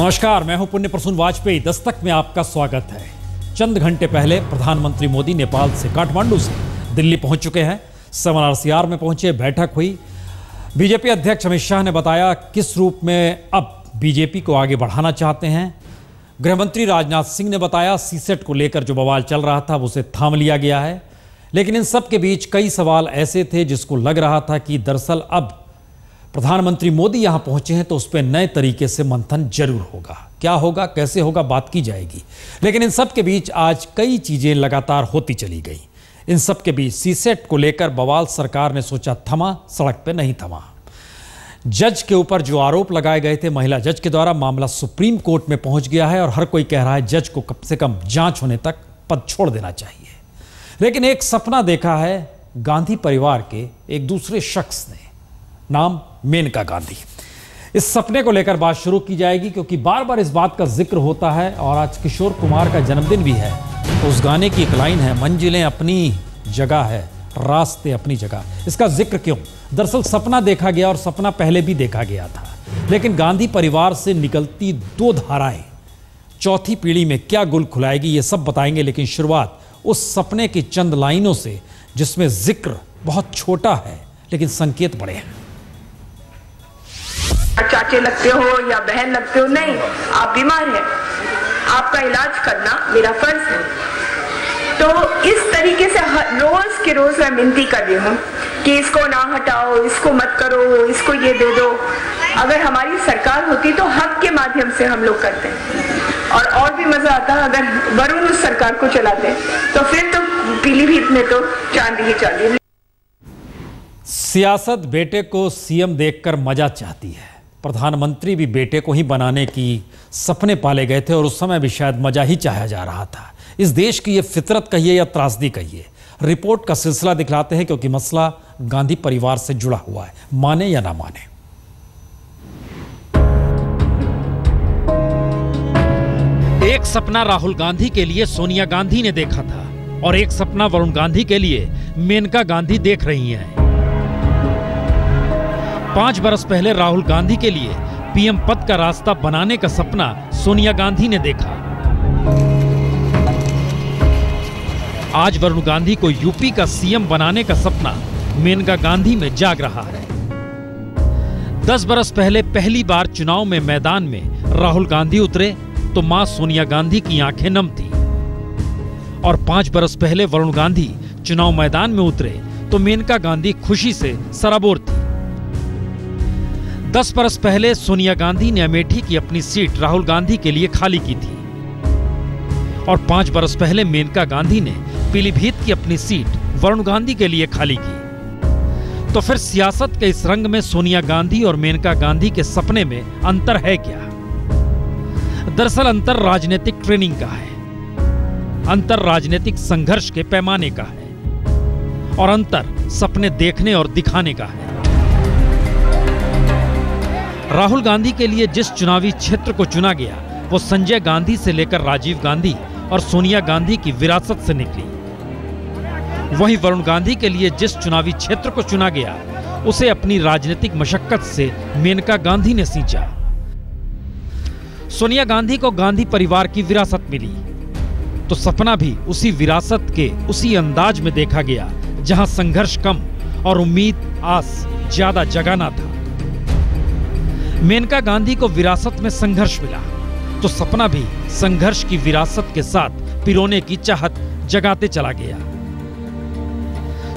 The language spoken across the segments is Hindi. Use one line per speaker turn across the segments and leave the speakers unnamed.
नमस्कार, मैं हूं पुण्य प्रसून वाजपेयी। दस्तक में आपका स्वागत है। चंद घंटे पहले प्रधानमंत्री मोदी नेपाल से काठमांडू से दिल्ली पहुंच चुके हैं। 7 RCR में पहुंचे, बैठक हुई। बीजेपी अध्यक्ष अमित शाह ने बताया किस रूप में अब बीजेपी को आगे बढ़ाना चाहते हैं। गृहमंत्री राजनाथ सिंह ने बताया सीसेट को लेकर जो बवाल चल रहा था उसे थाम लिया गया है। लेकिन इन सब के बीच कई सवाल ऐसे थे जिसको लग रहा था कि दरअसल अब प्रधानमंत्री मोदी यहां पहुंचे हैं तो उस पर नए तरीके से मंथन जरूर होगा। क्या होगा, कैसे होगा, बात की जाएगी। लेकिन इन सब के बीच आज कई चीजें लगातार होती चली गई। इन सब के बीच सीसेट को लेकर बवाल सरकार ने सोचा थमा, सड़क पे नहीं थमा। जज के ऊपर जो आरोप लगाए गए थे महिला जज के द्वारा, मामला सुप्रीम कोर्ट में पहुंच गया है और हर कोई कह रहा है जज को कम से कम जांच होने तक पद छोड़ देना चाहिए। लेकिन एक सपना देखा है गांधी परिवार के एक दूसरे शख्स ने, नाम मेनका गांधी। इस सपने को लेकर बात शुरू की जाएगी क्योंकि बार बार इस बात का जिक्र होता है और आज किशोर कुमार का जन्मदिन भी है। तो उस गाने की एक लाइन है, मंजिलें अपनी जगह है, रास्ते अपनी जगह। इसका जिक्र क्यों? दरअसल सपना देखा गया और सपना पहले भी देखा गया था, लेकिन गांधी परिवार से निकलती दो धाराएं चौथी पीढ़ी में क्या गुल खुलाएगी ये सब बताएंगे। लेकिन शुरुआत उस सपने की चंद लाइनों से जिसमें जिक्र बहुत छोटा है लेकिन संकेत बड़े हैं।
चाचे लगते हो या बहन लगते हो, नहीं, आप बीमार हैं, आपका इलाज करना मेरा फर्ज है। तो इस तरीके से रोज के रोज मैं विनती कर रही हूँ कि इसको ना हटाओ, इसको मत करो, इसको ये दे दो। अगर हमारी सरकार होती तो हक के माध्यम से हम लोग करते हैं और भी मजा आता। अगर वरुण उस सरकार को चलाते तो फिर तो पीलीभीत में तो चांद ही चांदी।
सियासत बेटे को सीएम देखकर मजा चाहती है। प्रधानमंत्री भी बेटे को ही बनाने की सपने पाले गए थे और उस समय भी शायद मजा ही चाहा जा रहा था। इस देश की ये फितरत कहिए या त्रासदी कहिए, रिपोर्ट का सिलसिला दिखलाते हैं क्योंकि मसला गांधी परिवार से जुड़ा हुआ है, माने या ना माने। एक सपना राहुल गांधी के लिए सोनिया गांधी ने देखा था और एक सपना वरुण गांधी के लिए मेनका गांधी देख रही हैं। 5 बरस पहले राहुल गांधी के लिए पीएम पद का रास्ता बनाने का सपना सोनिया गांधी ने देखा। आज वरुण गांधी को यूपी का सीएम बनाने का सपना मेनका गांधी में जाग रहा है। 10 बरस पहले पहली बार चुनाव में मैदान में राहुल गांधी उतरे तो मां सोनिया गांधी की आंखें नम थी और 5 बरस पहले वरुण गांधी चुनाव मैदान में उतरे तो मेनका गांधी खुशी से सराबोर थी। 10 बरस पहले सोनिया गांधी ने अमेठी की अपनी सीट राहुल गांधी के लिए खाली की थी और 5 बरस पहले मेनका गांधी ने पीलीभीत की अपनी सीट वरुण गांधी के लिए खाली की। तो फिर सियासत के इस रंग में सोनिया गांधी और मेनका गांधी के सपने में अंतर है क्या? दरअसल अंतर राजनीतिक ट्रेनिंग का है, अंतर राजनीतिक संघर्ष के पैमाने का है और अंतर सपने देखने और दिखाने का है। राहुल गांधी के लिए जिस चुनावी क्षेत्र को चुना गया वो संजय गांधी से लेकर राजीव गांधी और सोनिया गांधी की विरासत से निकली। वहीं वरुण गांधी के लिए जिस चुनावी क्षेत्र को चुना गया उसे अपनी राजनीतिक मशक्कत से मेनका गांधी ने सींचा। सोनिया गांधी को गांधी परिवार की विरासत मिली तो सपना भी उसी विरासत के उसी अंदाज में देखा गया जहां संघर्ष कम और उम्मीद आस ज्यादा जगाना था। मेनका गांधी को विरासत में संघर्ष मिला तो सपना भी संघर्ष की विरासत के साथ पिरोने की चाहत जगाते चला गया।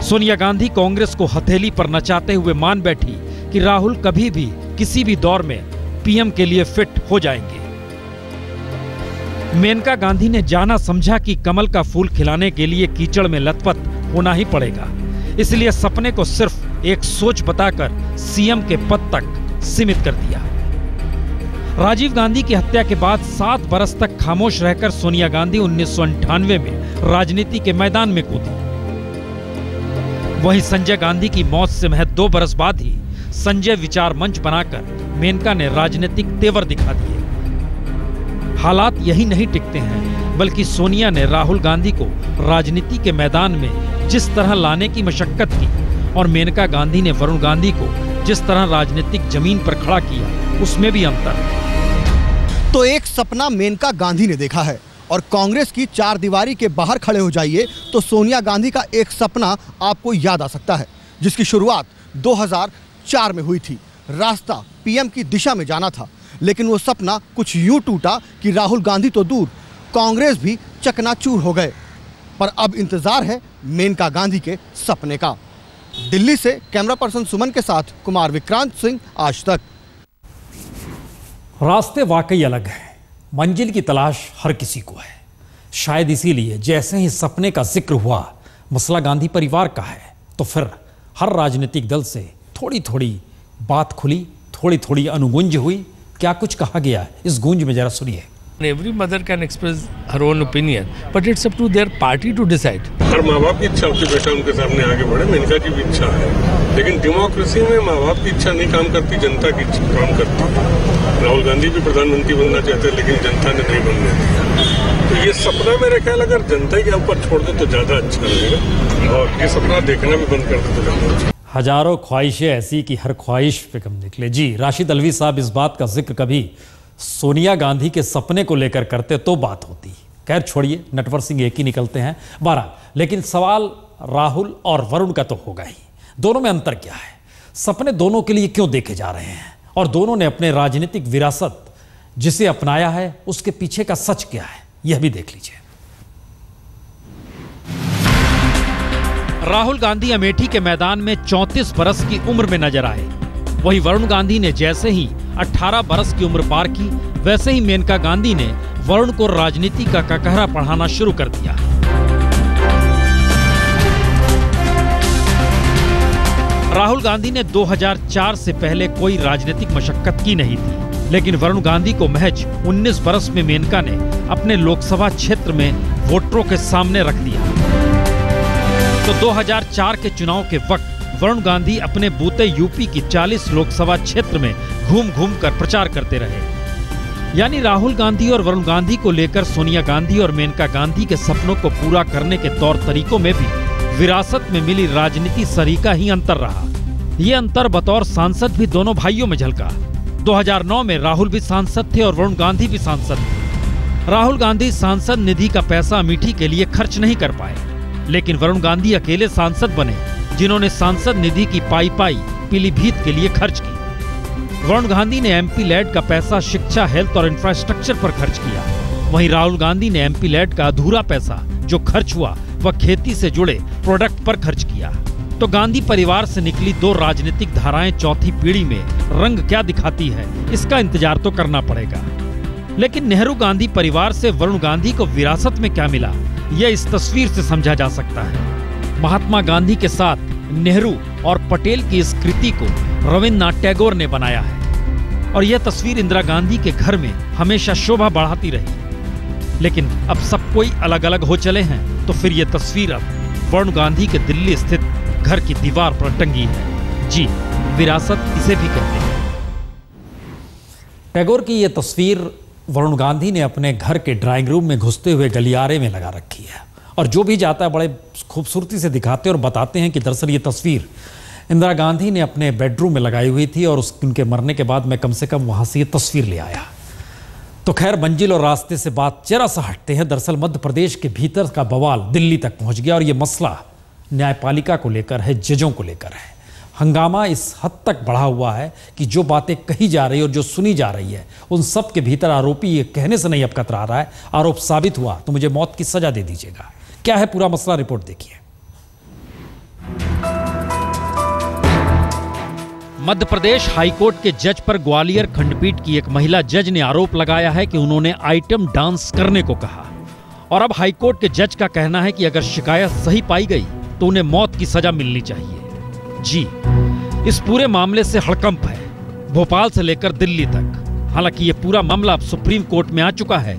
सोनिया गांधी कांग्रेस को हथेली पर नचाते हुए मान बैठी कि राहुल कभी भी किसी भी दौर में पीएम के लिए फिट हो जाएंगे। मेनका गांधी ने जाना समझा कि कमल का फूल खिलाने के लिए कीचड़ में लथपथ होना ही पड़ेगा, इसलिए सपने को सिर्फ एक सोच बताकर सीएम के पद तक सीमित कर दिया। राजीव गांधी की हत्या के बाद 7 बरस तक खामोश रहकर सोनिया गांधी 1998 में राजनीति के मैदान में कूदी। वहीं संजय गांधी की मौत से महज 2 बरस बाद ही संजय विचार मंच बनाकर मेनका ने राजनीतिक तेवर दिखा दिए। हालात यही नहीं टिकते हैं, बल्कि सोनिया ने राहुल गांधी को राजनीति के मैदान में जिस तरह लाने की मशक्कत की और मेनका गांधी ने वरुण गांधी को जिस तरह राजनीतिक जमीन पर खड़ा किया उसमें भी अंतर है।
तो एक सपना मेनका गांधी ने देखा है और कांग्रेस की चार दीवारी के बाहर खड़े हो जाइए तो सोनिया गांधी का एक सपना आपको याद आ सकता है, जिसकी शुरुआत 2004 में हुई थी। रास्ता पीएम की दिशा में जाना था, लेकिन वो सपना कुछ यूं टूटा कि राहुल गांधी तो दूर, कांग्रेस भी चकनाचूर हो गए। पर अब इंतजार है मेनका गांधी के सपने का। दिल्ली से कैमरा पर्सन सुमन के साथ कुमार विक्रांत सिंह, आज तक।
रास्ते वाकई अलग हैं, मंजिल की तलाश हर किसी को है। शायद इसीलिए जैसे ही सपने का जिक्र हुआ, मसला गांधी परिवार का है, तो फिर हर राजनीतिक दल से थोड़ी थोड़ी बात खुली, थोड़ी थोड़ी अनुगूंज हुई। क्या कुछ कहा गया, इस गूंज में जरा सुनिए।
Every mother can express her own opinion, but it's up to their party to decide.
हर माँ बाप की इच्छा होती है बेटा उनके सामने आगे बढ़े, मेनका की भी इच्छा है, लेकिन डेमोक्रेसी में माँ बाप की इच्छा नहीं काम करती, जनता की इच्छा काम करती है। राहुल गांधी भी प्रधानमंत्री बनना चाहते हैं, लेकिन जनता ने नहीं बनने दिया। तो ये सपना मेरे ख्याल अगर जनता के ऊपर छोड़ दो तो ज्यादा अच्छा रहेगा, और ये सपना देखना भी बंद कर दो तो ज्यादा अच्छा।
हजारों ख्वाहिशें ऐसी कि हर ख्वाहिश पे कम निकले। जी, राशिद अलवी साहब इस बात का जिक्र कभी सोनिया गांधी के सपने को लेकर करते तो बात होती। खैर छोड़िए, नटवर सिंह एक ही निकलते हैं 12। लेकिन सवाल राहुल और वरुण का तो होगा ही, दोनों में अंतर क्या है, सपने दोनों के लिए क्यों देखे जा रहे हैं, और दोनों ने अपने राजनीतिक विरासत जिसे अपनाया है उसके पीछे का सच क्या है, यह भी देख लीजिए। राहुल गांधी अमेठी के मैदान में 34 बरस की उम्र में नजर आए। वहीं वरुण गांधी ने जैसे ही 18 बरस की उम्र पार की, वैसे ही मेनका गांधी ने वरुण को राजनीति का ककहरा पढ़ाना शुरू कर दिया। राहुल गांधी ने 2004 से पहले कोई राजनीतिक मशक्कत की नहीं थी, लेकिन वरुण गांधी को महज 19 बरस में मेनका ने अपने लोकसभा क्षेत्र में वोटरों के सामने रख दिया। तो 2004 के चुनाव के वक्त वरुण गांधी अपने बूते यूपी की 40 लोकसभा क्षेत्र में घूम घूम कर प्रचार करते रहे। यानी राहुल गांधी और वरुण गांधी को लेकर सोनिया गांधी और मेनका गांधी के सपनों को पूरा करने के तौर तरीकों में भी विरासत में मिली राजनीति सरीका ही अंतर रहा। ये अंतर बतौर सांसद भी दोनों भाइयों में झलका। 2009 में राहुल भी सांसद थे और वरुण गांधी भी सांसद थे। राहुल गांधी सांसद निधि का पैसा अमेठी के लिए खर्च नहीं कर पाए, लेकिन वरुण गांधी अकेले सांसद बने जिन्होंने सांसद निधि की पाई पीलीभीत के लिए खर्च की। वरुण गांधी ने एमपी लैड का पैसा शिक्षा, हेल्थ और इंफ्रास्ट्रक्चर पर खर्च किया। वहीं राहुल गांधी ने एमपी लैड का अधूरा पैसा जो खर्च हुआ वह खेती से जुड़े प्रोडक्ट पर खर्च किया। तो गांधी परिवार से निकली दो राजनीतिक धाराएं चौथी पीढ़ी में रंग क्या दिखाती है, इसका इंतजार तो करना पड़ेगा। लेकिन नेहरू गांधी परिवार से वरुण गांधी को विरासत में क्या मिला, यह इस तस्वीर से समझा जा सकता है। महात्मा गांधी के साथ नेहरू और पटेल की इस कृति को रविन्द्रनाथ टैगोर ने बनाया है, और यह तस्वीर इंदिरा गांधी के घर में हमेशा शोभा बढ़ाती रही। लेकिन अब सब कोई अलग अलग हो चले हैं, तो फिर यह तस्वीर अब वरुण गांधी के दिल्ली स्थित घर की दीवार पर टंगी है। जी, विरासत इसे भी कहते हैं। टैगोर की यह तस्वीर वरुण गांधी ने अपने घर के ड्राइंग रूम में घुसते हुए गलियारे में लगा रखी है, और जो भी जाता है बड़े खूबसूरती से दिखाते और बताते हैं कि दरअसल ये तस्वीर इंदिरा गांधी ने अपने बेडरूम में लगाई हुई थी, और उनके मरने के बाद मैं कम से कम वहाँ से ये तस्वीर ले आया। तो खैर, मंजिल और रास्ते से बात जरा सा हटते हैं। दरअसल मध्य प्रदेश के भीतर का बवाल दिल्ली तक पहुँच गया, और ये मसला न्यायपालिका को लेकर है, जजों को लेकर है। हंगामा इस हद तक बढ़ा हुआ है कि जो बातें कही जा रही है और जो सुनी जा रही है, उन सब के भीतर आरोपी ये कहने से नहीं अब कतरा रहा है, आरोप साबित हुआ तो मुझे मौत की सजा दे दीजिएगा। क्या है पूरा मसला, रिपोर्ट देखिए। मध्य प्रदेश हाईकोर्ट के जज पर ग्वालियर खंडपीठ की एक महिला जज ने आरोप लगाया है कि उन्होंने आइटम डांस करने को कहा, और अब हाईकोर्ट के जज का कहना है कि अगर शिकायत सही पाई गई तो उन्हें मौत की सजा मिलनी चाहिए। जी, इस पूरे मामले से हड़कंप है, भोपाल से लेकर दिल्ली तक। हालांकि ये पूरा मामला अब सुप्रीम कोर्ट में आ चुका है,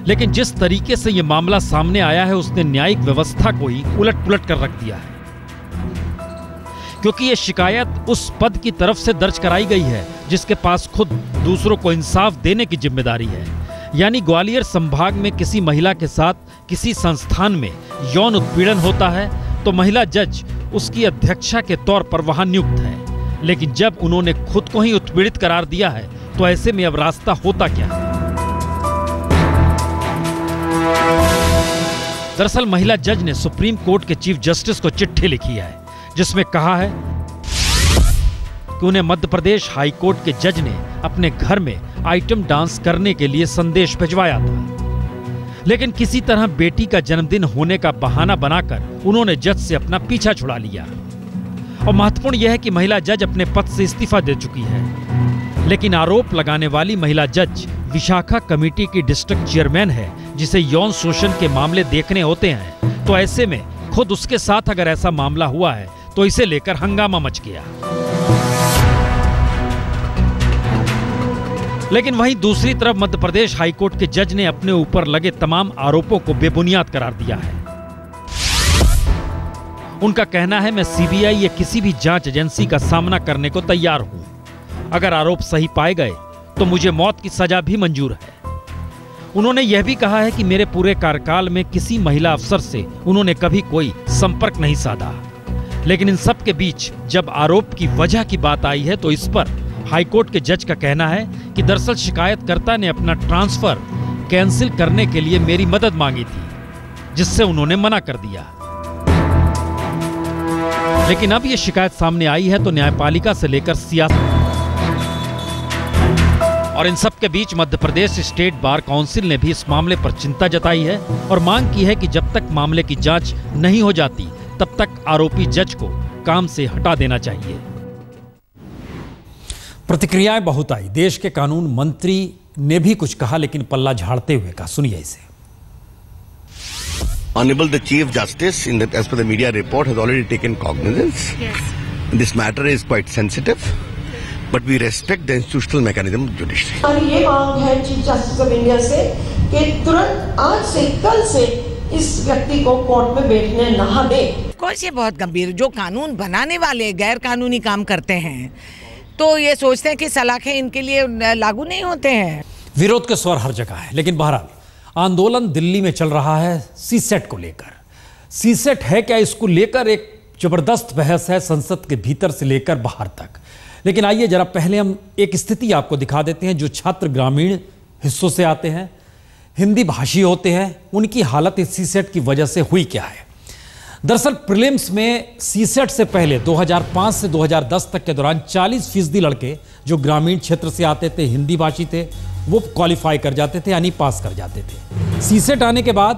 लेकिन जिस तरीके से ये मामला सामने आया है उसने न्यायिक व्यवस्था को ही उलट-पुलट कर रख दिया है, क्योंकि ये शिकायत उस पद की तरफ से दर्ज कराई गई है जिसके पास खुद दूसरों को इंसाफ देने की जिम्मेदारी है। यानी ग्वालियर संभाग में किसी महिला के साथ किसी संस्थान में यौन उत्पीड़न होता है तो महिला जज उसकी अध्यक्षा के तौर पर वहां नियुक्त है, लेकिन जब उन्होंने खुद को ही उत्पीड़ित करार दिया है तो ऐसे में अब रास्ता होता क्या है? दरअसल महिला जज ने सुप्रीम कोर्ट के चीफ जस्टिस को चिट्ठी लिखी है, जिसमें कहा है कि उन्हें मध्य प्रदेश हाई कोर्ट के जज ने अपने घर में आइटम डांस करने के लिए संदेश भिजवाया था, लेकिन किसी तरह बेटी का जन्मदिन होने का बहाना बनाकर उन्होंने जज से अपना पीछा छुड़ा लिया। और महत्वपूर्ण यह है कि महिला जज अपने पद से इस्तीफा दे चुकी है, लेकिन आरोप लगाने वाली महिला जज विशाखा कमेटी की डिस्ट्रिक्ट चेयरमैन है, जिसे यौन शोषण के मामले देखने होते हैं। तो ऐसे में खुद उसके साथ अगर ऐसा मामला हुआ है तो इसे लेकर हंगामा मच गया। लेकिन वहीं दूसरी तरफ मध्य प्रदेश हाईकोर्ट के जज ने अपने ऊपर लगे तमाम आरोपों को बेबुनियाद करार दिया है। उनका कहना है, मैं सीबीआई या किसी भी जांच एजेंसी का सामना करने को तैयार हूं। अगर आरोप सही पाए गए तो मुझे मौत की सजा भी मंजूर है। उन्होंने यह भी कहा है कि मेरे पूरे कार्यकाल में किसी महिला अफसर से उन्होंने कभी कोई संपर्क नहीं साधा, लेकिन इन सब के बीच जब आरोप की वजह की बात आई है तो इस पर हाईकोर्ट के जज का कहना है कि दरअसल शिकायतकर्ता ने अपना ट्रांसफर कैंसिल करने के लिए मेरी मदद मांगी थी, जिससे उन्होंने मना कर दिया। लेकिन अब यह शिकायत सामने आई है तो न्यायपालिका से लेकर सियासत और इन सब के बीच Madhya Pradesh state bar council ने भी इस मामले पर चिंता जताई है और मांग की है कि जब तक मामले की जांच नहीं हो जाती तब तक आरोपी जज को काम से हटा देना चाहिए। प्रतिक्रियाएं बहुत आई। देश के कानून मंत्री ने भी कुछ कहा, लेकिन पल्ला झाड़ते हुए कहा, सुनिए इसे।
Honorable the Chief Justice, as per the media report, has already taken cognizance. Yes. This matter is quite sensitive, but we respect the institutional mechanism of judiciary.
और ये मांग है चीफ जस्टिस ऑफ इंडिया से कि तुरंत आज से कल से इस व्यक्ति को कोर्ट में बैठने ना दे।
कोर्स ये बहुत गंभीर, जो कानून बनाने वाले गैर कानूनी काम करते हैं तो ये सोचते हैं कि सलाखें इनके लिए लागू नहीं होते हैं।
विरोध के स्वर हर जगह है, लेकिन बहरहाल आंदोलन दिल्ली में चल रहा है सीसेट को लेकर। सीसेट है क्या, इसको लेकर एक जबरदस्त बहस है संसद के भीतर से लेकर बाहर तक। लेकिन आइए जरा पहले हम एक स्थिति आपको दिखा देते हैं। जो छात्र ग्रामीण हिस्सों से आते हैं, हिंदी भाषी होते हैं, उनकी हालत इस सीसेट की वजह से हुई क्या है। दरअसल प्रीलिम्स में सीसेट से पहले 2005 से 2010 तक के दौरान 40% लड़के जो ग्रामीण क्षेत्र से आते थे, हिंदी भाषी थे, वो क्वालिफाई कर जाते थे, यानी पास कर जाते थे। सीसेट आने के बाद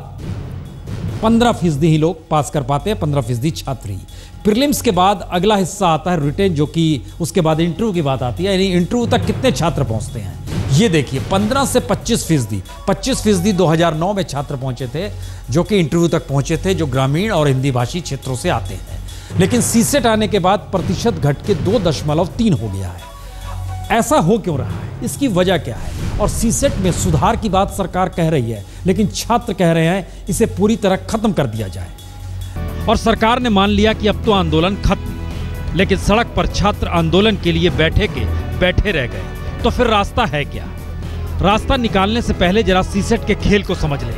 15% ही लोग पास कर पाते हैं, 15% छात्र ही। प्रीलिम्स के बाद अगला हिस्सा आता है रिटेन, जो कि उसके बाद इंटरव्यू की बात आती है, यानी इंटरव्यू तक कितने छात्र पहुंचते हैं। ये देखिए 15 से 25%, 25% 2009 में छात्र पहुंचे थे जो कि इंटरव्यू तक पहुंचे थे, जो ग्रामीण और हिंदी भाषी क्षेत्रों से आते हैं। लेकिन सीसेट आने के बाद प्रतिशत घट के 2.3 हो गया है। ऐसा हो क्यों रहा है, इसकी वजह क्या है। और सीसेट में सुधार की बात सरकार कह रही है, लेकिन छात्र कह रहे हैं इसे पूरी तरह खत्म कर दिया जाए। और सरकार ने मान लिया कि अब तो आंदोलन खत्म, लेकिन सड़क पर छात्र आंदोलन के लिए बैठे रह गए। तो फिर रास्ता है क्या। रास्ता निकालने से पहले जरा सीसेट के खेल को समझ लें।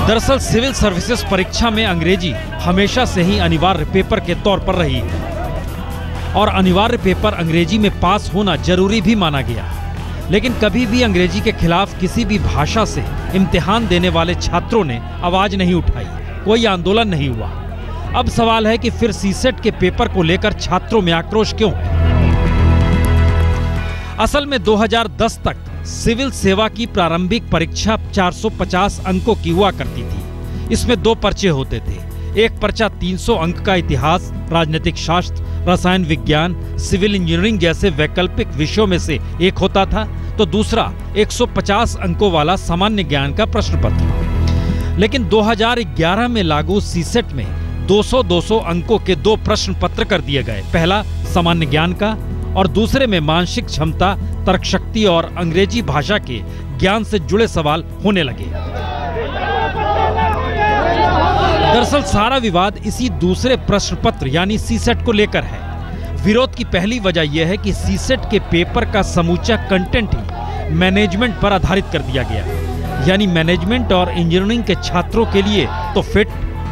दरअसल सिविल सर्विसेज परीक्षा में अंग्रेजी हमेशा से ही अनिवार्य पेपर के तौर पर रही है और अनिवार्य पेपर अंग्रेजी में पास होना जरूरी भी माना गया। लेकिन कभी भी अंग्रेजी के खिलाफ किसी भी भाषा से इम्तिहान देने वाले छात्रों ने आवाज नहीं उठाई, कोई आंदोलन नहीं हुआ। अब सवाल है कि फिर सीसेट के पेपर को लेकर छात्रों में आक्रोश क्यों है। असल में 2010 तक सिविल सेवा की प्रारंभिक परीक्षा 450 अंकों की हुआ करती थी। इसमें 2 पर्चे होते थे। एक पर्चा 300 अंक का इतिहास, राजनीतिक शास्त्र, रसायन विज्ञान, सिविल इंजीनियरिंग जैसे वैकल्पिक विषयों में से एक होता था, तो दूसरा 150 अंकों वाला सामान्य ज्ञान का प्रश्न पत्र। लेकिन 2011 में लागू सीसेट में 200-200 अंकों के 2 प्रश्न पत्र कर दिए गए। पहला सामान्य ज्ञान का और दूसरे में मानसिक क्षमता, तर्क शक्ति और अंग्रेजी भाषा के ज्ञान से जुड़े सवाल होने लगे। दरअसल सारा विवाद इसी दूसरे प्रश्न पत्र यानी सीसेट को लेकर है। विरोध की पहली वजह यह है कि सीसेट के पेपर का समूचा कंटेंट ही मैनेजमेंट पर आधारित कर दिया गया, यानी मैनेजमेंट और इंजीनियरिंग के छात्रों के लिए तो फिट,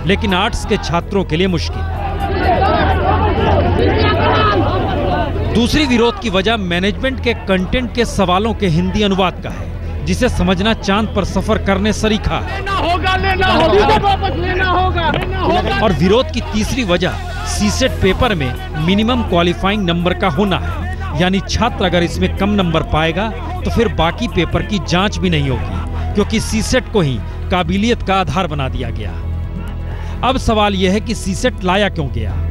लेकिन आर्ट्स के छात्रों के लिए मुश्किल। दूसरी विरोध की वजह मैनेजमेंट के कंटेंट के सवालों के हिंदी अनुवाद का है, जिसे समझना चांद पर सफर करने सरीखा है। लेना होगा। और विरोध की तीसरी वजह सीसेट पेपर में मिनिमम क्वालिफाइंग नंबर का होना है, यानी छात्र अगर इसमें कम नंबर पाएगा तो फिर बाकी पेपर की जांच भी नहीं होगी, क्योंकि सीसेट को ही काबिलियत का आधार बना दिया गया। अब सवाल यह है कि सीसेट लाया क्यों गया?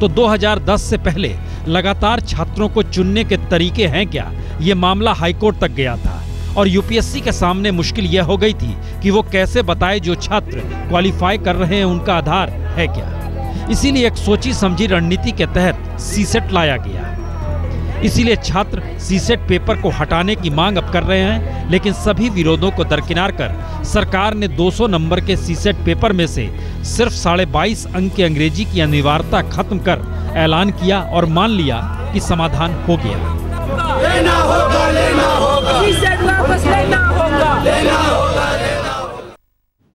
तो 2010 से पहले लगातार छात्रों को चुनने के तरीके हैं क्या, ये मामला हाईकोर्ट तक गया था और यूपीएससी के सामने मुश्किल यह हो गई थी कि वो कैसे बताए जो छात्र क्वालिफाई कर रहे हैं उनका आधार है क्या। इसीलिए एक सोची समझी रणनीति के तहत सीसेट लाया गया। इसीलिए छात्र सीसेट पेपर को हटाने की मांग अब कर रहे हैं, लेकिन सभी विरोधों को दरकिनार कर सरकार ने 200 नंबर के सीसेट पेपर में से सिर्फ 22.5 अंक की अंग्रेजी की अनिवार्यता खत्म कर ऐलान किया और मान लिया कि समाधान हो गया।